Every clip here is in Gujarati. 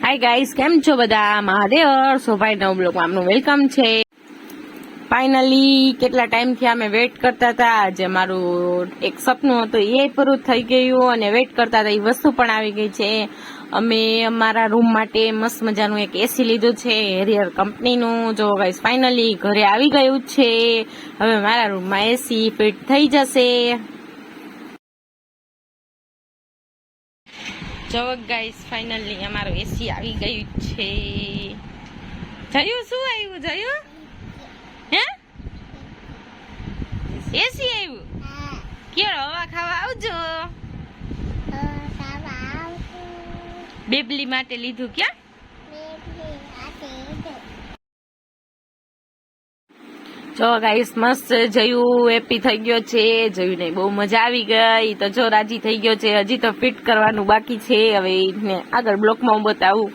હાય ગાઈસ, કેમ છો બધા? મહાદેવ. સોભાઈ નવ બ્લોગમાં આપનું વેલકમ છે. ફાઇનલી કેટલા ટાઈમથી અમે વેઇટ કરતા હતા. આજે મારું એક સપનું હતું એ પૂરું થઈ ગયું અને વેઇટ કરતા હતા એ વસ્તુ પણ આવી ગઈ છે. અમે અમારા રૂમ માટે મસ્ત મજાનું એક એસી લીધું છે હેરિયર કંપનીનું. જો ગાઈસ ફાઇનલી ઘરે આવી ગયું છે. હવે મારા રૂમમાં એસી ફિટ થઈ જશે. જો ગાઈસ ફાઇનલી અમારું એસી આવી ગયું છે. જયું શું આવ્યું? જયું હે એસી આવ્યું? કેળો હવા ખાવા આવજો. બેબલી માટે લીધું. ક્યાં જો ગાઈસ મસ્ત જયું હેપી થઈ ગયો છે. જયું ને બહુ મજા આવી ગઈ. તો જો રાજી થઈ ગયો છે. હજી તો ફિટ કરવાનું બાકી છે. હવે ને આગળ બ્લોકમાં હું બતાવું.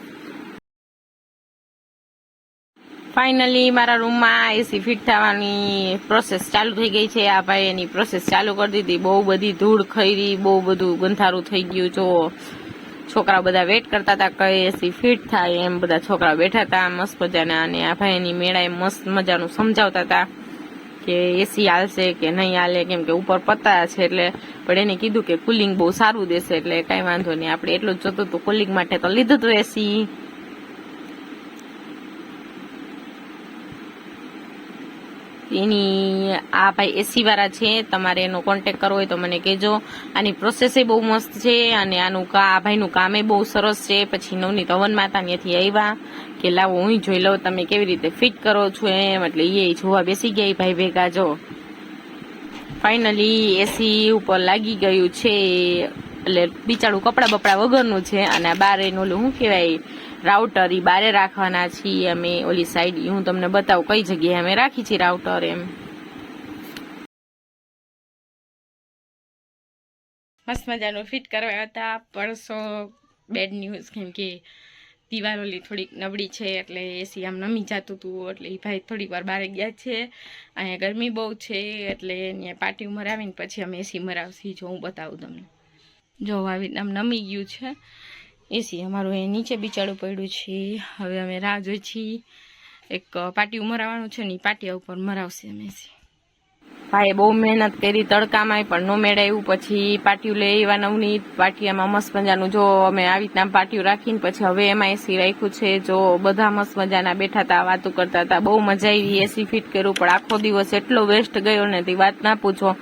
ફાઇનલી મારા રૂમમાં એસી ફિટ થવાની પ્રોસેસ ચાલુ થઈ ગઈ છે. આ ભાઈ એની પ્રોસેસ ચાલુ કરી દીધી. બહુ બધી ધૂળ ખરી, બહુ બધું ગંધારું થઈ ગયું. જો છોકરાઓ બધા વેઇટ કરતા હતા કઈ એસી ફિટ થાય એમ. બધા છોકરાઓ બેઠા હતા મસ્ત મજાના અને આ ભાઈ એની મેળાએ મસ્ત મજાનું સમજાવતા હતા કે એસી હાલશે કે નહીં હાલે, કેમ કે ઉપર પત્તા છે એટલે. પણ એને કીધું કે કુલિંગ બહુ સારું દેશે એટલે કઈ વાંધો નહીં. આપણે એટલું જ જોતું હતું, કુલિંગ માટે તો લીધું હતું એસી. એની આ ભાઈ એસી વાળા છે, તમારે એનો કોન્ટેક્ટ કરવો હોય તો મને કહેજો. આની પ્રોસેસ બહુ મસ્ત છે અને આનું આ ભાઈનું કામે બહુ સરસ છે. પછી નવનીત હવનમાં ત્યાંથી આવ્યા કે લાવો હું જોઈ લઉં તમે કેવી રીતે ફિટ કરો છો એમ. એટલે એ જોવા બેસી ગયા ભાઈ ભેગા. જો ફાઇનલી એસી ઉપર લાગી ગયું છે. એટલે બિચારું કપડા બપડા વગરનું છે. અને બાર એનું ઓલું શું કહેવાય રાઉટર ઈ બારે રાખવાના છીએ અમે. ઓલી સાઈડ હું તમને બતાવું કઈ જગ્યાએ અમે રાખી છીએ રાઉટર એમ. મસ્ત મજાનું ફિટ કરવા હતા. પરસો બેડ ન્યૂઝ, કેમ કે દિવાલ ઓલી થોડીક નબળી છે એટલે એસી આમ નમી જતું હતું. એટલે એ ભાઈ થોડીક વાર બહાર ગયા છે. અહીંયા ગરમી બહુ છે એટલે અહીંયા પાટી મરાવીને પછી અમે એસી મરાવશી. જો હું બતાવું તમને. જો આવી આમ નમી ગયું છે એસી અમારું. એ નીચે બિચારું પડ્યું છે. હવે અમે રાહ જોઈ છીએ. એક પાટી મરાવવાનું છે ને એ પાટિયા ઉપર મરાવશે અમે એસી. ભાઈ બહુ મહેનત કરી તડકામાં પણ નો મેળાયું. પછી પાટિયું લઈ આવ્યા નવનીત. પાટિયામાં મસ્ત મજાનું જો અમે આવી રીતના પાટિયું રાખીને પછી હવે એમાં એસી રાખ્યું છે. જો બધા મસ્ત મજાના બેઠા હતા, વાતો કરતા હતા. બહુ મજા આવી એસી ફિટ કર્યું. પણ આખો દિવસ એટલો વેસ્ટ ગયો ને તે વાત ના પૂછો.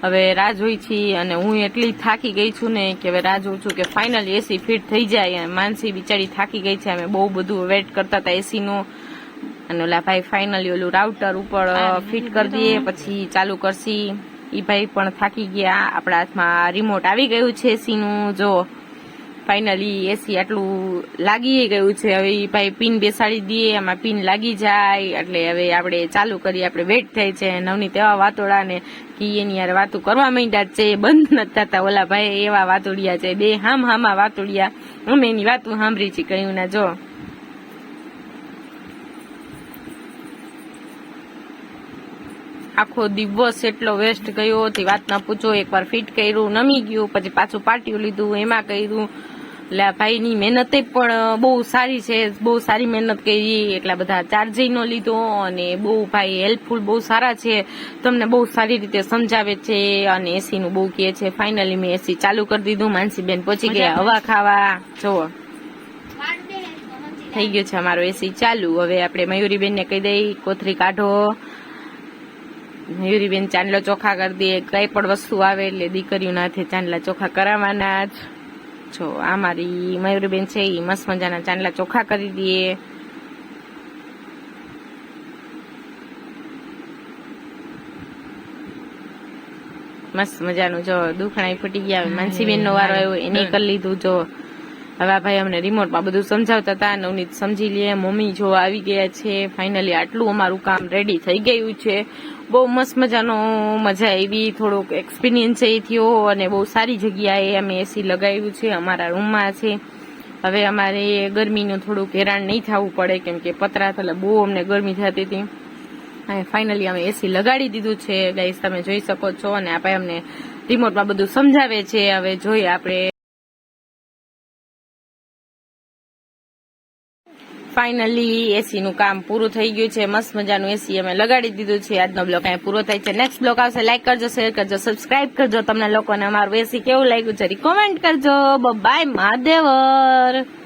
હવે રાહ જોઈ છીએ અને હું એટલી થાકી ગઈ છું ને કે હવે રાહ જોઉં છું કે ફાઇનલી એસી ફિટ થઈ જાય. માનસી બિચારી થાકી ગઈ છે. અમે બહુ બધું વેઇટ કરતા હતા એસીનું. અને ઓલા ભાઈ ફાઇનલી ઓલું રાઉટર ઉપર ફિટ કરી દઈએ પછી ચાલુ કરશી. ઈ ભાઈ પણ થાકી ગયા. આપણા હાથમાં રિમોટ આવી ગયું છે એસીનું. જો ફાઇનલી એસી આટલું લાગી ગયું છે. હવે ઈ ભાઈ પિન બેસાડી દઈએ, આમાં પિન લાગી જાય એટલે હવે આપણે ચાલુ કરીએ. આપણે વેટ થાય છે. નવનીત એવા વાતોડા ને કે એની યાર વાતો કરવા માંડ્યા છે, બંધ નથી થતા. ઓલા ભાઈ એવા વાતોડિયા છે, બે હામાં વાતોડિયા. અમે એની વાતું સાંભળી છે કયું ના. જો આખો દિવસ એટલો વેસ્ટ ગયો તે વાત ના પૂછો. એકવાર ફિટ કર્યું, નમી ગયું, પછી પાછું પાટિયું લીધું, એમાં કર્યું. એટલે આ ભાઈની મહેનત પણ બહુ સારી છે. બહુ સારી મહેનત કરી. એટલા બધા ચાર્જિંગ નો લીધો અને બહુ ભાઈ હેલ્પફુલ બહુ સારા છે. તમને બહુ સારી રીતે સમજાવે છે અને એસી નું બહુ કહે છે. ફાઇનલી મેં એસી ચાલુ કરી દીધું. માનસીબેન પહોંચી ગયા હવા ખાવા. જો થઈ ગયું છે અમારો એસી ચાલુ. હવે આપણે મયુરીબેન ને કહી દઈ કોથરી કાઢો. મયુરીબેન ચાંદલો ચોખા કરી દે. કઈ પણ વસ્તુ આવે એટલે દીકરીઓ નાથે ચાંદલા ચોખા કરાવવાના જ. જો આ મારી મયુરીબેન છે એ મસ્ત મજાના ચાંદલા ચોખા કરી દે. મસ્ત મજાનું જો દુખણાઈ ફૂટી ગયા. માનસીબેન નો વારો આવ્યો, એને કરી લીધું. જો હવે ભાઈ અમને રિમોટમાં બધું સમજાવતા હતા. નવનીત સમજી લે. મમ્મી જો આવી ગયા છે. ફાઇનલી આટલું અમારું કામ રેડી થઈ ગયું છે. બહુ મસ્ત મજાનો મજા આવી. થોડોક એક્સપિરિયન્સ એ થયો અને બહુ સારી જગ્યાએ અમે એસી લગાવ્યું છે. અમારા રૂમમાં છે. હવે અમારે ગરમીનું થોડુંક હેરાન નહીં થવું પડે, કેમ કે પતરા એટલે બહુ અમને ગરમી થતી હતી. અને ફાઇનલી અમે એસી લગાડી દીધું છે ગાઈસ, તમે જોઈ શકો છો. અને આપણે અમને રિમોટમાં બધું સમજાવે છે. હવે જોઈએ આપણે ફાઇનલી એસી નું કામ પૂરું થઈ ગયું છે. મસ્ત મજાનું એસી અમે લગાડી દીધું છે. આજનો બ્લોગ અહીં પૂરો થાય છે. નેક્સ્ટ બ્લોગ આવશે. લાઈક કરજો, શેર કરજો, સબસ્ક્રાઇબ કરજો. તમને લોકોને અમારું એસી કેવું લાગ્યું છે કોમેન્ટ કરજો. બાય મહાદેવર.